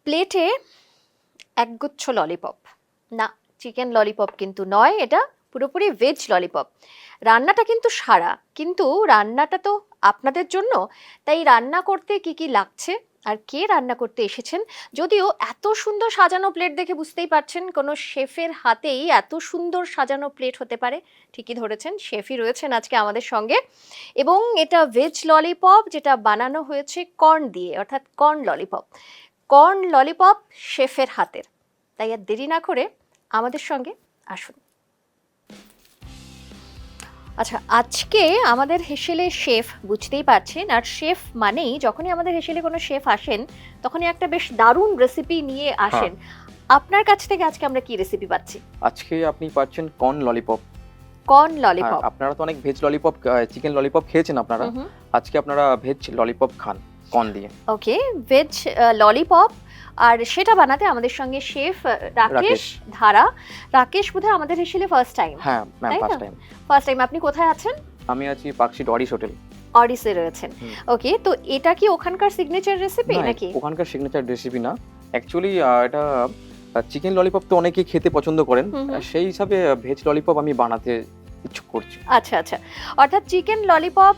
প্লেটে একগুচ্ছ ললিপপ। না, চিকেন ললিপপ কিন্তু নয়, এটা পুরোপুরি ভেজ ললিপপ। রান্নাটা কিন্তু সারা, কিন্তু রান্নাটা তো আপনাদের জন্য, তাই রান্না করতে কি কি লাগছে আর কে রান্না করতে এসেছেন, যদিও এত সুন্দর সাজানো প্লেট দেখে বুঝতেই পারছেন কোনো শেফের হাতেই এত সুন্দর সাজানো প্লেট হতে পারে। ঠিকই ধরেছেন, শেফই রয়েছেন আজকে আমাদের সঙ্গে। এবং এটা ভেজ ললিপপ, যেটা বানানো হয়েছে কর্ন দিয়ে, অর্থাৎ কর্ন ললিপপ। কর্ন ললিপপ শেফের হাতের, তাই আর দেরি না করে আমাদের সঙ্গে আসুন। আচ্ছা, আজকে আমাদের হেসেলে শেফ, বুঝতেই পারছেন, আর শেফ মানেই যখনই আমাদের হেসেলে কোনো শেফ আসেন তখনই একটা বেশ দারুণ রেসিপি নিয়ে আসেন। আপনার কাছ থেকে আজকে আমরা কি রেসিপি পাচ্ছি? আজকে আপনি পাচ্ছেন কর্ন ললিপপ। Corn lollipop. আপনারা তো অনেক ভেজ ললিপপ, চিকেন ললিপপ খেয়েছেন আপনারা, আজকে আপনারা ভেজ ললিপপ খান কর্ন দিয়ে। ওকে, ভেজ ললিপপ। আর সেটা বানাতে আমাদের সঙ্গে শেফ রাকেশ ধারা। রাকেশ বোধহয় আমাদের হেসেলে ফার্স্ট টাইম। হ্যাঁ ma'am, first time. First time. আপনি কোথায় আছেন? আমি আছি পার্কশিট অডিস হোটেল। অডিসে রয়েছেন। ওকে, তো এটা কি ওখানকার সিগনেচার রেসিপি নাকি? ওখানকার সিগনেচার রেসিপি না, অ্যাকচুয়ালি এটা চিকেন ললিপপ তো অনেকেই খেতে পছন্দ করেন, সেই হিসাবে ভেজ ললিপপ আমি বানাতে ইচ্ছুক করছি। আচ্ছা আচ্ছা, অর্থাৎ চিকেন ললিপপ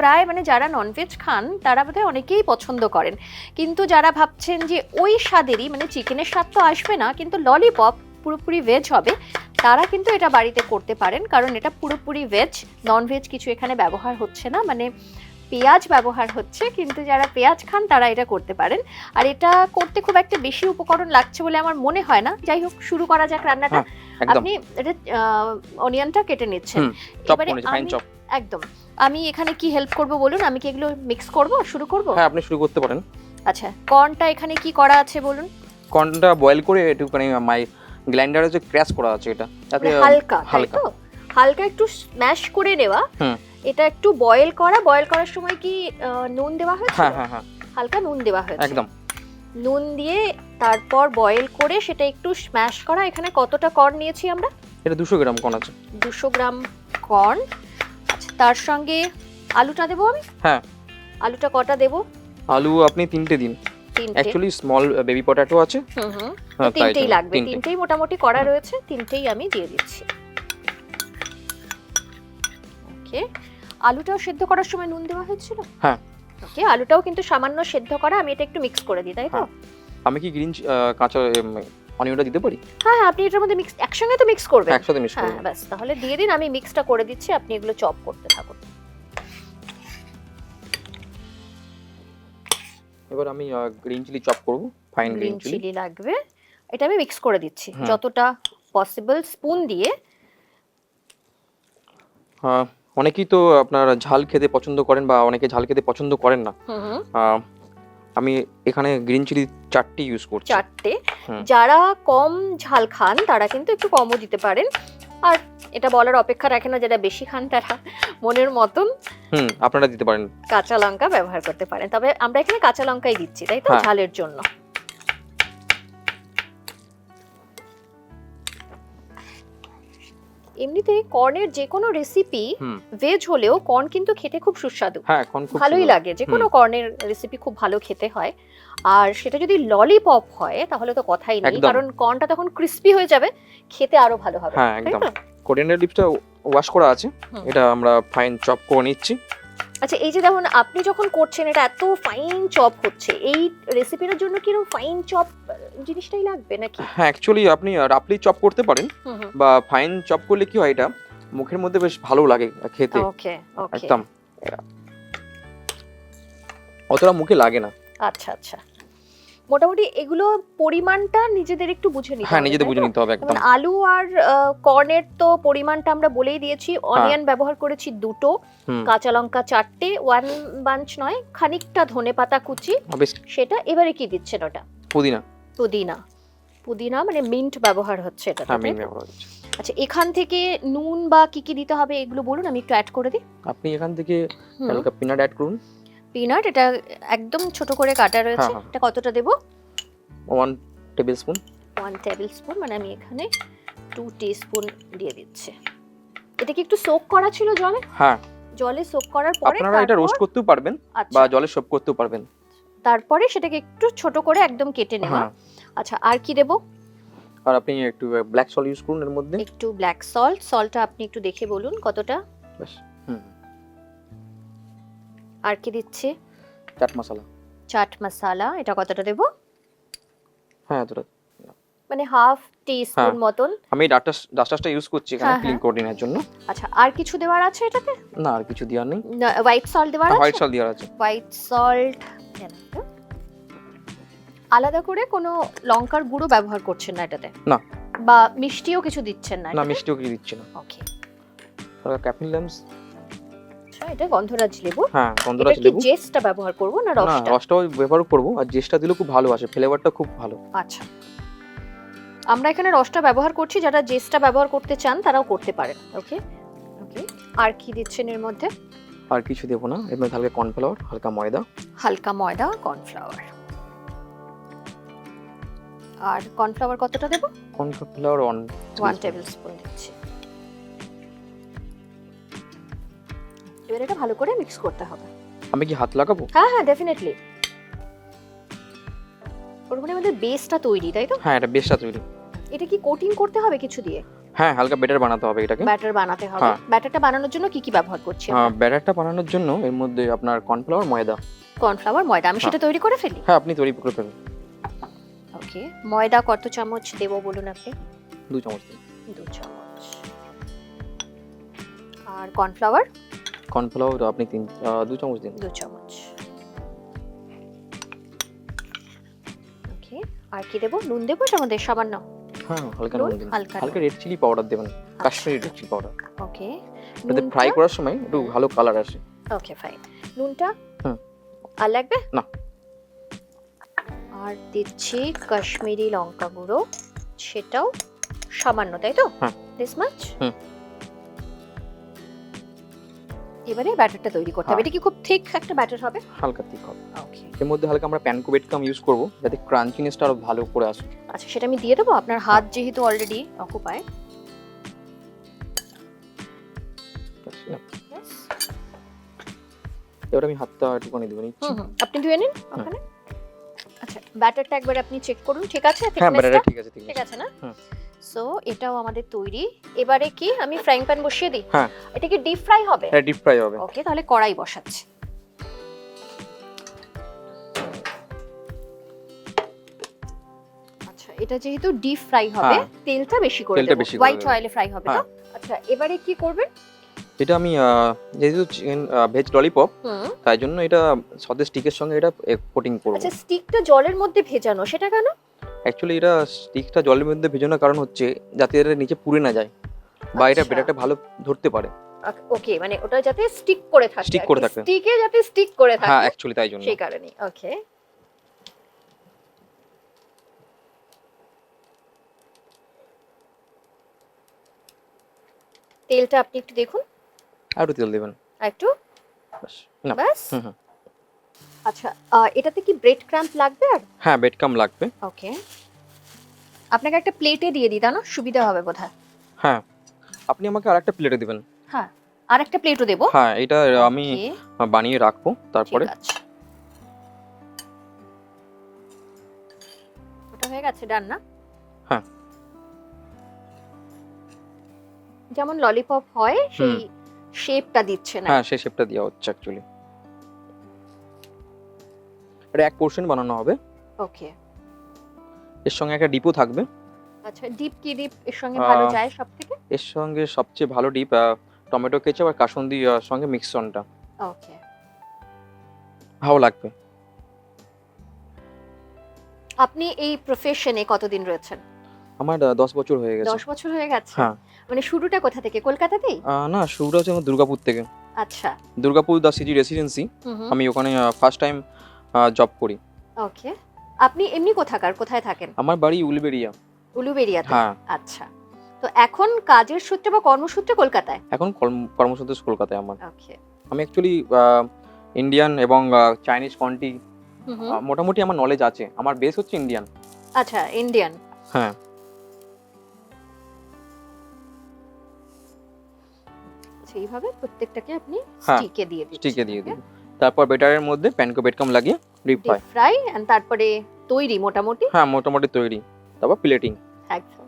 প্রায় মানে যারা ননভেজ খান তারা বোধহয় অনেকেই পছন্দ করেন, কিন্তু যারা ভাবছেন যে ওই স্বাদেরই, মানে চিকেনের স্বাদ তো আসবে না কিন্তু ললিপপ পুরোপুরি ভেজ হবে, তারা কিন্তু এটা বাড়িতে করতে পারেন, কারণ এটা পুরোপুরি ভেজ, ননভেজ কিছু এখানে ব্যবহার হচ্ছে না, মানে পেঁয়াজ ব্যবহার হচ্ছে, কিন্তু যারা পেঁয়াজ খান তারা এটা করতে পারেন। আর এটা করতে খুব একটা বেশি উপকরণ লাগছে বলে আমার মনে হয় না। যাই হোক, শুরু করা যাক রান্নাটা। আপনি এটা অনিয়নটা কেটে নিচ্ছেন, এবারে একদম আমি এখানে কি হেল্প করব বলুন? আমি কি এগুলো মিক্স করব, শুরু করব? হ্যাঁ, আপনি শুরু করতে পারেন। আচ্ছা, কর্নটা এখানে কি করা আছে বলুন? কর্নটা বয়েল করে একটুখানি মাই গ্রাইন্ডারে যে ক্র্যাশ করা আছে, এটা হালকা হালকা হালকা একটু স্ম্যাশ করে নেওয়া। এটা একটু বয়েল করা। বয়েল করার সময় কি নুন দেওয়া হয়েছে? হ্যাঁ হ্যাঁ হ্যাঁ, হালকা নুন দেওয়া হয়েছে একদম। নুন দিয়ে তারপর বয়েল করে সেটা একটু স্ম্যাশ করা। এখানে কতটা কর্ন নিয়েছি আমরা? এটা 200 গ্রাম কর্ন আছে। 200 গ্রাম কর্ন। আচ্ছা, তার সঙ্গে আলুটা দেবো আমি? হ্যাঁ। আলুটা কটা দেব? আলু আপনি 3টে দিন। অ্যাকচুয়ালি স্মল বেবি পটেটো আছে। তিনটেই লাগবে, তিনটেই মোটামুটি করা রয়েছে, তিনটেই আমি দিয়ে দিচ্ছি। ওকে, আলুটাও সেদ্ধ করার সময় নুন দেওয়া হয়েছিল? হ্যাঁ। ওকে, আলুটাও কিন্তু সামান্য সেদ্ধ করা, আমি এটা একটু মিক্স করে দিই, তাই তো? আমি কি গ্রিন কাঁচা অনিয়নটা দিতে পারি? হ্যাঁ হ্যাঁ, আপনি এটার মধ্যে মিক্স একসঙ্গে তো মিক্স করবেন। একসাথে মিক্স করব। হ্যাঁ বাস, তাহলে দিয়ে দিন, আমি মিক্সটা করে দিচ্ছি, আপনি এগুলো চপ করতে থাকুন। এবার আমি গ্রিন চিলি চপ করব, ফাইন গ্রিন চিলি লাগবে। এটা আমি মিক্স করে দিচ্ছি যতটা পসিবল স্পুন দিয়ে। অনেকেই তো আপনার ঝাল খেতে পছন্দ করেন বা অনেকে ঝাল খেতে পছন্দ করেন না। আমি এখানে গ্রিন চিলি 4টে ইউজ করছি। 4টে। যারা কম ঝাল খান তারা কিন্তু একটু কমও দিতে পারেন, আর এটা বলার অপেক্ষা রাখে না যারা বেশি খান তারা মনের মতন আপনারা দিতে পারেন, কাঁচা লঙ্কা ব্যবহার করতে পারেন। তবে আমরা এখানে কাঁচা লঙ্কাই দিচ্ছি, তাই তো, ঝালের জন্য। এমনিতে কর্নের যে কোনো রেসিপি ভেজ হলেও কর্ন কিন্তু খেতে খুব সুস্বাদু, ভালোই লাগে। যে কোনো কর্নের রেসিপি খুব ভালো খেতে হয়, আর সেটা যদি ললিপপ হয় তাহলে তো কথাই নেই, কারণ কর্নটা তখন ক্রিস্পি হয়ে যাবে, খেতে আরো ভালো হবে। হ্যাঁ একদম। কোরিয়ান্ডার লিভসটা ওয়াশ করা আছে, এটা আমরা ফাইন চপ করে নিচ্ছি। আচ্ছা, এই যে দেখুন আপনি যখন করছেন এটা এত ফাইন চপ হচ্ছে, এই রেসিপিটার জন্য কি এরকম ফাইন চপ জিনিসটাই লাগবে নাকি? হ্যাঁ, অ্যাকচুয়ালি আপনি রাফলি চপ করতে পারেন, বা ফাইন চপ করলে কি হয়, এটা মুখের মধ্যে বেশ ভালো লাগে খেতে। ওকে ওকে, একদম অতটা মুখে লাগে না। আচ্ছা আচ্ছা, মোটামুটি এগুলো পরিমাণটা নিজেদের একটু বুঝে নিতে হবে। হ্যাঁ, নিজেদের বুঝে নিতে হবে একদম। আলু আর কর্নের তো পরিমাণটা আমরা বলেই দিয়েছি। অনিয়ন ব্যবহার করেছি 2টো, কাঁচা লঙ্কা 4টে, 1 বাঞ্চ নয়, খানিকটা ধনেপাতা কুচি, সেটা। এবারে কি দিচ্ছেন ওটা? পুদিনা। পুদিনা, পুদিনা মানে মিন্ট ব্যবহার হচ্ছে এটা। হ্যাঁ, মিন্ট ব্যবহার হচ্ছে। আচ্ছা, এখান থেকে নুন বা কি কি দিতে হবে এগুলো বলুন, আমি একটু অ্যাড করে দিই। আপনি এখান থেকে হালকা পিনাট অ্যাড করুন। পিনাট, এটা একদম ছোট করে কাটা রয়েছে। এটা কতটা দেব? 1 টেবিলস্পুন। 1 টেবিলস্পুন, মানে আমি এখানে 2 টিস্পুন দিয়ে দিচ্ছি। এটা কি একটু সোক করা ছিল জলে? হ্যাঁ, জলে সোক করার পরে আপনারা এটা রোস্ট করতেও পারবেন বা জলে সোক করতেও পারবেন। তারপরে সেটাকে একটু ছোট করে একদম কেটে নেওয়া। হ্যাঁ। আচ্ছা, আর কি দেবো? আর আপনি একটু ব্ল্যাক সল্ট ইউজ করুন এর মধ্যে। একটু ব্ল্যাক সল্ট। সল্টটা আপনি একটু দেখে বলুন কতটা। ব্যাস। হুম। আর কি দিচ্ছি? চাট মশলা। চাট মশলা, এটা কতটা দেবো? হ্যাঁ, এতটা। মানে হাফ টিস্পুন মতন। আমি ডাস্টারটা ইউজ করছি এখানে ক্লিন কোডিংয়ের জন্য। আচ্ছা, আর কিছু দেওয়ার আছে এটাতে? না, আর কিছু দেওয়ার নেই। হোয়াইট সল্ট দেওয়ার আছে? হোয়াইট সল্ট দেওয়ার আছে। White salt. আলাদা করে কোনো লঙ্কার গুঁড়ো ব্যবহার করছেন না এটাতে? না। বা মিষ্টিও কিছু দিচ্ছেন না? না, মিষ্টিও কিছু দিচ্ছি না। ওকে। আর ক্যাপলিন লেমস। আচ্ছা, এটা গন্ধরাজ লেবু। হ্যাঁ, গন্ধরাজ লেবু। এটা কি জেস্টটা ব্যবহার করব না রসটা? না, রসটাও ব্যবহার করব, আর জেস্টটা দিলে খুব ভালো আসে, ফ্লেভারটা খুব ভালো। আচ্ছা, আমরা এখানে রসটা ব্যবহার করছি, যারা জেস্টটা ব্যবহার করতে চান তারাও করতে পারেন। ওকে ওকে। আর কি দিচ্ছেন এর মধ্যে? আর কিছু দেব না, এর মধ্যে হালকা কর্নফ্লাওয়ার, হালকা ময়দা। হালকা ময়দা, কর্নফ্লাওয়ার। আর কর্নফ্লাওয়ার কতটা দেব? কর্নফ্লাওয়ার 1 টেবিলস্পুন দিচ্ছি। এবার এটা ভালো করে মিক্স করতে হবে। আমি কি হাত লাগাবো? হ্যাঁ হ্যাঁ, ডেফিনেটলি। ওর মানে আমাদের বেসটা তৈরি, তাই তো? হ্যাঁ, এটা বেসটা তৈরি। এটা কি কোটিং করতে হবে কিছু দিয়ে? হ্যাঁ, হালকা ব্যাটার বানাতে হবে এটাকে। ব্যাটার বানাতে হবে। ব্যাটারটা বানানোর জন্য কি কি ব্যবহার করছি আমরা? ব্যাটারটা বানানোর জন্য এর মধ্যে আপনার কর্নফ্লাওয়ার, ময়দা। কর্নফ্লাওয়ার, ময়দা। আমি সেটা তৈরি করে ফেলি? হ্যাঁ, আপনি তৈরি করে ফেলুন। ওকে। ময়দা কত চামচ দেব বলুন আপনি? 2 চামচ দিন। 2 চামচ। আর কর্নফ্লাওয়ার? কর্নফ্লাওয়ার আপনি 2 চামচ দিন। 2 চামচ। ওকে। আর কি দেব? নুন দেব এটার মধ্যে সামান্য? হ্যাঁ, হালকা নুন দিন। হালকা রেড চিলি পাউডার দেবেন, কাশ্মীরি রেড চিলি পাউডার। ওকে। এটাতে ফ্রাই করার সময় একটু ভালো কালার আসে। ওকে, ফাইন। নুনটা? হুম। আর লাগবে? না। আর দিচ্ছি কাশ্মীরি লঙ্কা গুঁড়ো, সেটাও সামান্য, তাই তো? হ্যাঁ। This much? হুম। এবারে ব্যাটারটা তৈরি করতে হবে। এটা কি খুব থিক একটা ব্যাটার হবে? হালকা থিক হবে। ওকে। এর মধ্যে হালকা আমরা প্যানকো বেডকাম ইউজ করব, যাতে ক্রাঞ্চিনেসটা আরো ভালো করে আসে। আচ্ছা, সেটা আমি দিয়ে দেবো? আপনার হাত যেহেতু অলরেডি অকুপায়। এবার আমি হাতটা একটুখানি ধুয়ে নিচ্ছি। আপনি ধুয়ে নিন ওখানে। আচ্ছা, ব্যাটারটা একবার আপনি চেক করুন, ঠিক আছে? হ্যাঁ, ব্যাটারটা ঠিক আছে, ঠিক আছে না? সো এটাও আমাদের তৈরি। এবারে কি আমি ফ্রাইং প্যান বসিয়ে দিই? হ্যাঁ। এটা কি ডিপ ফ্রাই হবে? হ্যাঁ, ডিপ ফ্রাই হবে। ওকে, তাহলে কড়াই বসাচ্ছি। আচ্ছা, এটা যেহেতু ডিপ ফ্রাই হবে, তেলটা বেশি করে দেব। হোয়াইট অয়েলে ফ্রাই হবে তো? আচ্ছা, এবারে কি করবেন? এটা আমি যেহেতু চিকেন ভেজ ললিপপ, তাই জন্য এটা সদের স্টিকের সঙ্গে এটা কোটিং করব। আচ্ছা, স্টিকটা জলের মধ্যে ভেজানো, সেটা কেন? অ্যাকচুয়ালি এটা স্টিকটা জলের মধ্যে ভেজানোর কারণ হচ্ছে যাতে এটা নিচে পুড়ে না যায়, বা এটা ব্যাটারটা ভালো ধরতে পারে। ওকে, মানে ওটা যাতে স্টিক করে থাকে। স্টিকে যাতে স্টিক করে থাকে। হ্যাঁ, অ্যাকচুয়ালি তাই জন্য। সেই কারণে। ওকে। তেলটা আপনি একটু দেখুন। আর একটু তেল দিবেন। একটু? বাস। আচ্ছা, এটাতে কি ব্রেড ক্রাম্প লাগবে আর? হ্যাঁ, ব্রেড ক্রাম্প লাগবে। ওকে। আপনাকে একটা প্লেটে দিয়ে দিই, না সুবিধা হবে বোধহয়। হ্যাঁ, আপনি আমাকে আরেকটা প্লেটে দিবেন। হ্যাঁ, আরেকটা প্লেটও দেব। হ্যাঁ, এটা আমি বানিয়ে রাখবো তারপরে। ঠিক আছে। ওটা হয়ে গেছে, ডান না? হ্যাঁ। যেমন ললিপপ হয় সেই শেপটা দিচ্ছে না? হ্যাঁ, সেই শেপটা দেওয়া হচ্ছে অ্যাকচুয়ালি। এটা এক পোরশন বানানো হবে। ওকে। এর সঙ্গে একটা ডিপও থাকবে। আচ্ছা, ডিপ কি ডিপ এর সঙ্গে ভালো যায় সবথেকে? এর সঙ্গে সবচেয়ে ভালো ডিপ টমেটো কেচাপ আর কাসুন্দি সঙ্গে মিক্সনটা। ওকে। ভালো লাগবে। আপনি এই প্রফেশনে কতদিন রয়েছেন? আমার 10 বছর হয়ে গেছে। 10 বছর হয়ে গেছে? হ্যাঁ। মানে শুরুটা কোথা থেকে? কলকাতাতেই? না, শুরুটা হচ্ছে আমার দুর্গাপুর থেকে। আচ্ছা। দুর্গাপুর দা সিটি রেসিডেন্সি। আমি ওখানে ফার্স্ট টাইম জব করি। ওকে। আপনি এমনি কোথায় থাকেন? আমার বাড়ি উলুবেড়িয়া। উলুবেড়িয়াতে? হ্যাঁ। আচ্ছা। তো এখন কাজের সূত্রে বা কর্মসূত্রে কলকাতায়? এখন কর্মসূত্রে কলকাতায় আমার। ওকে। আমি অ্যাকচুয়ালি ইন্ডিয়ান এবং চাইনিজ কন্টি মোটামুটি আমার নলেজ আছে। আমার বেস হচ্ছে ইন্ডিয়ান। আচ্ছা, ইন্ডিয়ান। হ্যাঁ। এইভাবে প্রত্যেকটাকে আপনি স্টিকে দিয়ে দিন। স্টিকে দিয়ে দিন। তারপর বেটারের মধ্যে প্যানকো বেডকাম লাগিয়ে deep fry. Deep fry and তারপরে তৈরি মোটামুটি। হ্যাঁ, মোটামুটি তৈরি। তারপর প্লেটিং। একদম।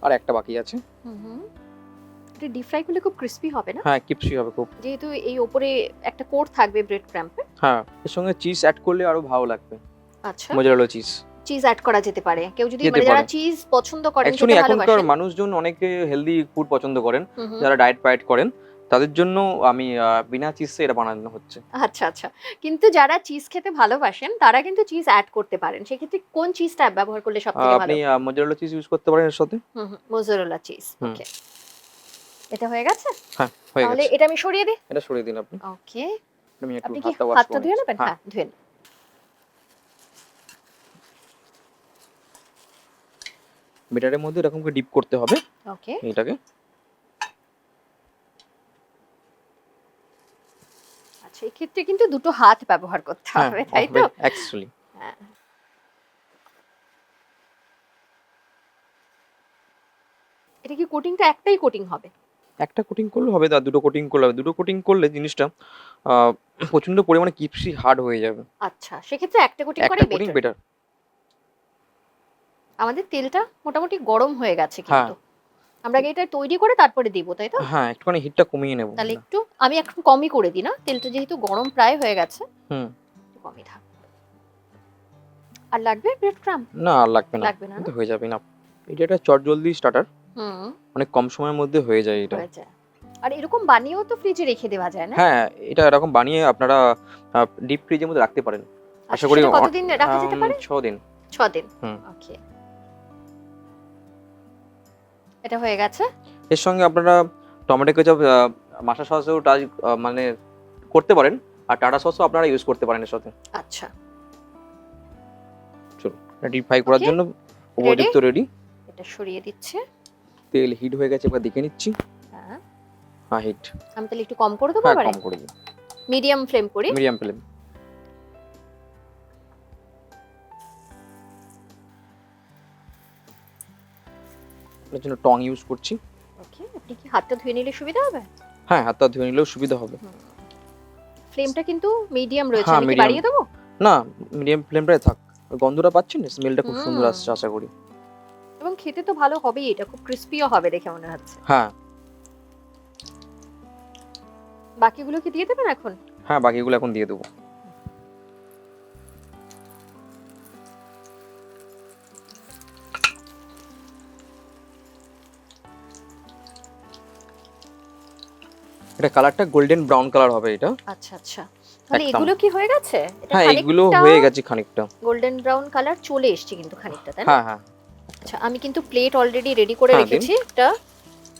আর একটা বাকি আছে। এটা ডিপ ফ্রাই করলে খুব ক্রিস্পি হবে না? হ্যাঁ, ক্রিস্পি হবে খুব। যেহেতু এই উপরে একটা কোট থাকবে ব্রেড ক্রাম্পে। হ্যাঁ, এর সঙ্গে চিজ অ্যাড করলে আরো ভালো লাগবে। আচ্ছা, মোজারেলা চিজ। চিজ অ্যাড করা যেতে পারে। কেউ যদি মানে যারা চিজ পছন্দ করেন, অ্যাকচুয়ালি খেতে এখনকার ভালোবাসেন, মানুষজন অনেকে হেলদি ফুড পছন্দ করেন, যারা ডায়েট ফায়েট করেন, তাদের জন্য আমি বিনা চিজে এটা বানানো হচ্ছে। আচ্ছা আচ্ছা। কিন্তু যারা চিজ খেতে ভালোবাসেন তারা কিন্তু চিজ অ্যাড করতে পারেন। সেক্ষেত্রে কোন চিজটা ব্যবহার করলে সবথেকে ভালো? আপনি মোজারেলা চিজ ইউজ করতে পারেন এর সাথে। Mozzarella cheese. ওকে, এটা হয়ে গেছে? হ্যাঁ, হয়ে গেছে। তাহলে এটা আমি সরিয়ে দিই। এটা সরিয়ে দিন আপনি। ওকে, আমি একটু আপনি কি হাতটা ওয়াশ হাতটা করে ধুয়ে নিচ্ছি। নেবেন? হ্যাঁ, ধুয়ে নিন। বেটারের মধ্যে এরকম করে ডিপ করতে হবে। ওকে, এটাকে। আচ্ছা, এই ক্ষেত্রে কিন্তু দুটো হাত ব্যবহার করতে হবে, তাই তো? অ্যাকচুয়ালি। হ্যাঁ। এটা কি কোটিংটা একটাই কোটিং হবে? একটা কোটিং করলে হবে না, দুটো কোটিং করলে হবে। দুটো কোটিং করলে জিনিসটা প্রচন্ড পরিমাণে ক্রিস্পি হার্ড হয়ে যাবে। আচ্ছা, সেক্ষেত্রে একটা কোটিং একটা করাই কোটিং বেটার। বেটার। আমাদের তেলটা মোটামুটি গরম হয়ে গেছে হ্যাঁ। কিন্তু। আমরা আগে এটা তৈরি করে তারপরে দিব, তাই তো? হ্যাঁ, একটুখানি হিটটা কমিয়ে নেব। তাহলে একটু আমি এখন কমই করে দিই না, তেলটা যেহেতু গরম প্রায় হয়ে গেছে। একটু কমই থাক। আর লাগবে ব্রেড ক্রাম্ব? না, আর লাগবে না। লাগবে না, তো হয়ে যাবে না। এটা একটা চটজলদি স্টার্টার। অনেক কম সময়ের মধ্যে হয়ে যায় এটা। হয়ে যায়। আর এরকম বানিয়েও তো ফ্রিজে রেখে দেওয়া যায় না? হ্যাঁ, এটা এরকম বানিয়ে আপনারা ডিপ ফ্রিজের মধ্যে রাখতে পারেন। আশা করি সেটা কতদিন রাখা যেতে পারে? 6 দিন। 6 দিন। ওকে, এটা হয়ে গেছে। এর সঙ্গে আপনারা টমেটো কেচাপ, মাশা সসও মানে করতে পারেন, আর টাটা সসও আপনারা ইউজ করতে পারেন এর সাথে। আচ্ছা, চলুন, ডিপ ফ্রাই করার জন্য উপযুক্ত রেডি। এটা সরিয়ে দিচ্ছে। তেল হিট হয়ে গেছে, এবার দেখে নিচ্ছি। হ্যাঁ, হ্যাঁ, হিট। আমি তাহলে একটু কম করে দেবো হ্যাঁ, এবারে? কম করে দিন। মিডিয়াম ফ্লেম করি। Medium flame. এর জন্য টং ইউজ করছি। ওকে, আপনি কি হাতটা ধুয়ে নিলে সুবিধা হবে? হ্যাঁ, হাতটা ধুয়ে নিলেও সুবিধা হবে। ফ্লেমটা কিন্তু মিডিয়াম রয়েছে, হ্যাঁ, আমি কি medium। বাড়িয়ে দেবো? না, মিডিয়াম ফ্লেমটাই থাক। গন্ধটা পাচ্ছেন? স্মেলটা খুব সুন্দর আসছে আশা করি। এবং খেতে তো ভালো হবেই, এটা খুব ক্রিস্পিও হবে দেখে মনে হচ্ছে। হ্যাঁ। বাকিগুলো কি দিয়ে দেবেন এখন? হ্যাঁ, বাকিগুলো এখন দিয়ে দেবো। এটা কালারটা গোল্ডেন ব্রাউন কালার হবে এটা। আচ্ছা আচ্ছা, তাহলে এগুলো কি হয়ে গেছে? এটা হ্যাঁ, এগুলো হয়ে গেছে খানিকটা। গোল্ডেন ব্রাউন কালার চলে এসেছে কিন্তু খানিকটা, তাই না? হ্যাঁ হ্যাঁ। আচ্ছা, আমি কিন্তু প্লেট অলরেডি রেডি করে রেখেছি এটা,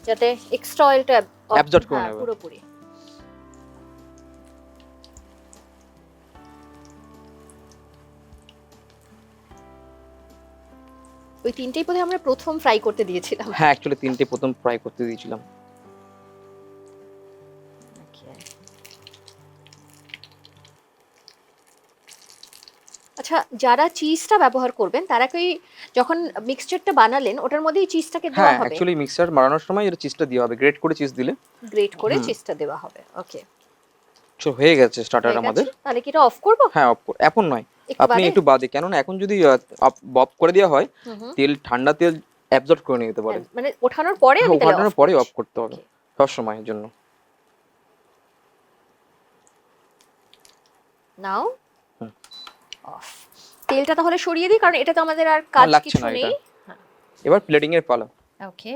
যাতে এক্সট্রা অয়েলটা অ্যাবজর্ব করে নেবে পুরোপুরি। ওই তিনটেই বোধহয় আমরা প্রথম ফ্রাই করতে দিয়েছিলাম। হ্যাঁ, অ্যাকচুয়ালি তিনটে প্রথম ফ্রাই করতে দিয়েছিলাম। আচ্ছা, যারা চিজটা ব্যবহার করবেন তারা কি যখন মিক্সচারটা বানালেন ওটার মধ্যে এই চিজটাকে দেওয়া হ্যাঁ, হবে? অ্যাকচুয়ালি মিক্সার বানানোর সময় এর চিজটা দেওয়া হবে, গ্রেট করে চিজ দিলে। গ্রেট করে চিজটা দেওয়া হবে। ওকে, সো হয়ে গেছে স্টার্টার আমাদের। তাহলে কি এটা অফ করব? হ্যাঁ, অফ করুন। এখন নয়, আপনি একটু বাদে, কেন না এখন যদি অফ করে দেওয়া হয় তেল, ঠান্ডা তেল অ্যাবজর্ব করে নিতে পারে। মানে ওঠানোর পরে আমি তাহলে ওঠানোর পরে অফ করতে হবে সব সময়ের জন্য। নাও অফ। তেলটা তাহলে সরিয়ে দিই, কারণ এটা তো আমাদের আর কাজ কিছু নেই। এবার প্লেটিং এর পালা। ওকে,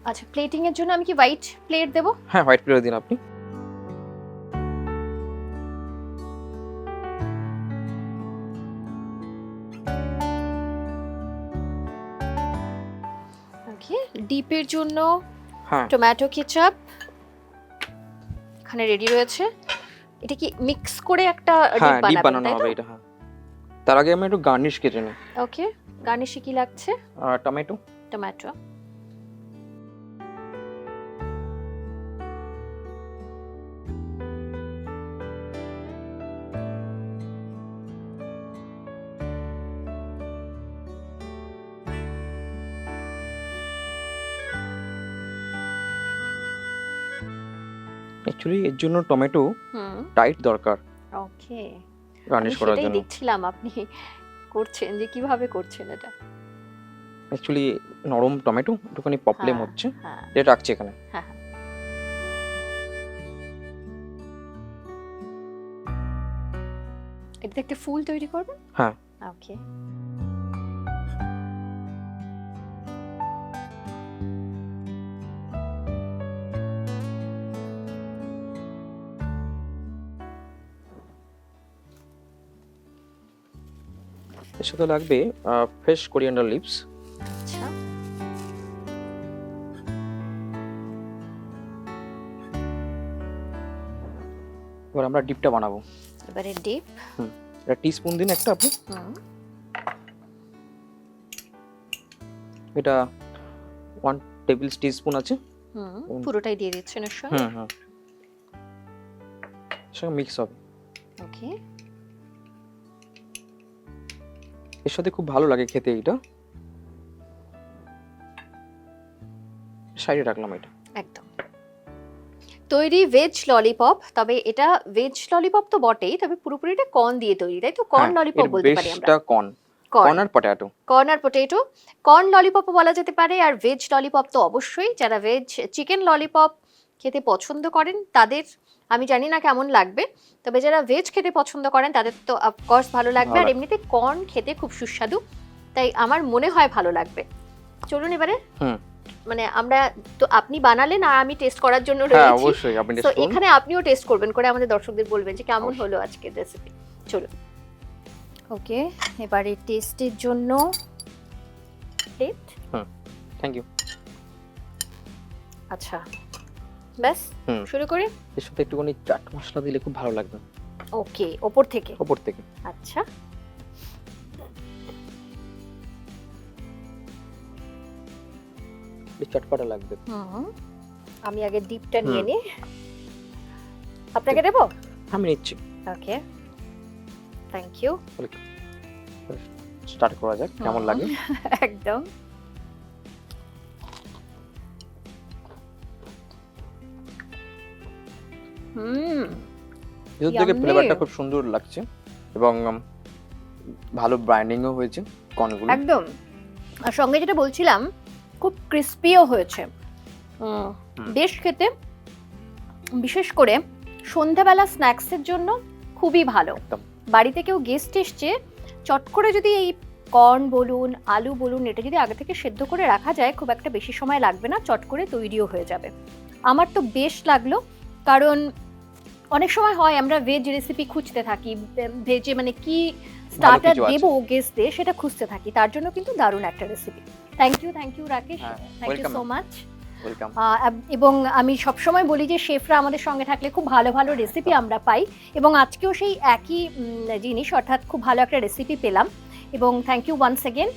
আচ্ছা, প্লেটিং এর জন্য আমি কি হোয়াইট প্লেট দেব? হ্যাঁ, হোয়াইট প্লেট দিন আপনি। ওকে, ডিপের জন্য হ্যাঁ, টমেটো কেচাপ এখানে রেডি রয়েছে। এটা কি মিক্স করে একটা ডিপ বানানো হবে এটা? হ্যাঁ, তার আগে আমি একটু গার্নিশ কেটে নিই। ওকে, গার্নিশে কি লাগছে? টমেটো। টমেটো। অ্যাকচুয়ালি এর জন্য টমেটো হুম টাইট দরকার ওকে গার্নিশ আমি করার সেটাই জন্য। দেখছিলাম আপনি করছেন যে কিভাবে করছেন এটা। অ্যাকচুয়ালি নরম টমেটো একটুখানি প্রবলেম হ্যাঁ হচ্ছে, হ্যাঁ যেটা রাখছি এখানে। হ্যাঁ হ্যাঁ। এটা একটা ফুল তৈরি করবেন। হ্যাঁ ওকে এর সাথে লাগবে ফ্রেশ কোরিয়ান্ডার লিভস। আচ্ছা এবার আমরা ডিপটা বানাবো। এবারে ডিপ। এটা টিস্পুন দিন একটা আপনি। হুম এটা 1 টেবিল টিস্পুন আছে। পুরোটাই দিয়ে দিচ্ছেন এর সঙ্গে। হুম হুম সঙ্গে মিক্স হবে। ওকে এর সাথে খুব ভালো লাগে খেতে এটা। সাইডে রাখলাম এটা। একদম তৈরি ভেজ ললিপপ। তবে এটা ভেজ ললিপপ তো বটেই, তবে পুরোপুরিটা কর্ন দিয়ে তৈরি, তাই তো? কর্ন ললিপপ বলতে পারি আমরা। বেসটা কর্ন আর পটেটো। কর্ন আর পটেটো, কর্ন ললিপপও বলা যেতে পারে। আর ভেজ ললিপপ তো অবশ্যই, যারা ভেজ চিকেন ললিপপ খেতে পছন্দ করেন তাদের আমি জানি না কেমন লাগবে, তবে যারা ভেজ খেতে পছন্দ করেন তাদের তো অফকোর্স ভালো লাগবে। আর এমনিতে কর্ন খেতে খুব সুস্বাদু, তাই আমার মনে হয় ভালো লাগবে। চলুন এবারে মানে আমরা তো আপনি বানালেন আর আমি টেস্ট করার জন্য হ্যাঁ রয়েছি। অবশ্যই আপনি তো টেস্ট করুন। এখানে আপনিও টেস্ট করবেন, করে আমাদের দর্শকদের বলবেন যে কেমন হলো আজকের রেসিপি। চলুন। ওকে এবারে টেস্টের জন্য প্লেট। Thank you. আচ্ছা ব্যাস শুরু করি। এর সাথে একটুখানি চাট মশলা দিলে খুব ভালো লাগবে। ওকে ওপর থেকে। উপর থেকে। আচ্ছা বেশ চটপটা লাগবে। আমি আগে ডিপটা নিয়ে নিই। আপনাকে দেবো? আমি নিচ্ছি। Okay thank you. স্টার্ট করা যাক কেমন লাগে। একদম ভিতর থেকে ফ্লেভারটা খুব সুন্দর লাগছে এবং ভালো ব্রাইন্ডিংও হয়েছে কর্নগুলো। একদম। আর সঙ্গে যেটা বলছিলাম খুব ক্রিস্পিও হয়েছে। বেশ খেতে, বিশেষ করে সন্ধ্যাবেলা স্ন্যাক্সের জন্য খুবই ভালো। বাড়িতে কেউ গেস্ট এসছে, চট করে যদি এই কর্ন বলুন আলু বলুন এটা যদি আগে থেকে সেদ্ধ করে রাখা যায়, খুব একটা বেশি সময় লাগবে না, চট করে তৈরিও হয়ে যাবে। আমার তো বেশ লাগলো, কারণ অনেক সময় হয় আমরা ভেজ রেসিপি খুঁজতে থাকি, ভেজে মানে কি স্টার্টার দেবো গেস্টদের সেটা খুঁজতে থাকি, তার জন্য কিন্তু দারুণ একটা recipe. Thank you Rakesh, thank you so much. এবং আমি সবসময় বলি যে শেফরা আমাদের সঙ্গে থাকলে খুব ভালো ভালো রেসিপি আমরা পাই, এবং আজকেও সেই একই জিনিস, অর্থাৎ খুব ভালো একটা রেসিপি পেলাম। এবং থ্যাংক ইউ ওয়ান্স এগেন।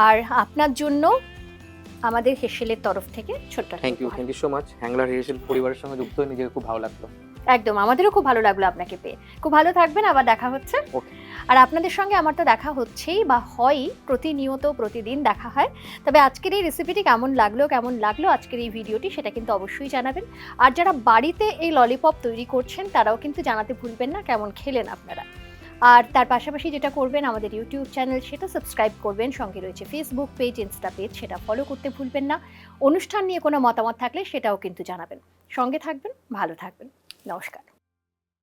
আর আপনার জন্য আমাদের হেসেলের তরফ থেকে ছোট্ট থ্যাংক ইউ সো মাচ। হ্যাংলা হেসেল পরিবারের সঙ্গে যুক্ত হয়ে নিজেকে খুব ভালো লাগলো। একদম, আমাদেরও খুব ভালো লাগলো আপনাকে পেয়ে। খুব ভালো থাকবেন, আবার দেখা হচ্ছে। আর আপনাদের সঙ্গে আমার তো দেখা হচ্ছেই বা হয়ই, প্রতিনিয়ত প্রতিদিন দেখা হয়। তবে আজকের এই রেসিপিটি কেমন লাগলো আজকের এই ভিডিওটি, সেটা কিন্তু অবশ্যই জানাবেন। আর যারা বাড়িতে এই ললিপপ তৈরি করছেন তারাও কিন্তু জানাতে ভুলবেন না কেমন খেলেন আপনারা। আর তার পাশাপাশি যেটা করবেন, আমাদের ইউটিউব চ্যানেল সেটা সাবস্ক্রাইব করবেন, সঙ্গে রয়েছে ফেসবুক পেজ, ইনস্টা পেজ, সেটা ফলো করতে ভুলবেন না। অনুষ্ঠান নিয়ে কোনো মতামত থাকলে সেটাও কিন্তু জানাবেন। সঙ্গে থাকবেন, ভালো থাকবেন। নমস্কার।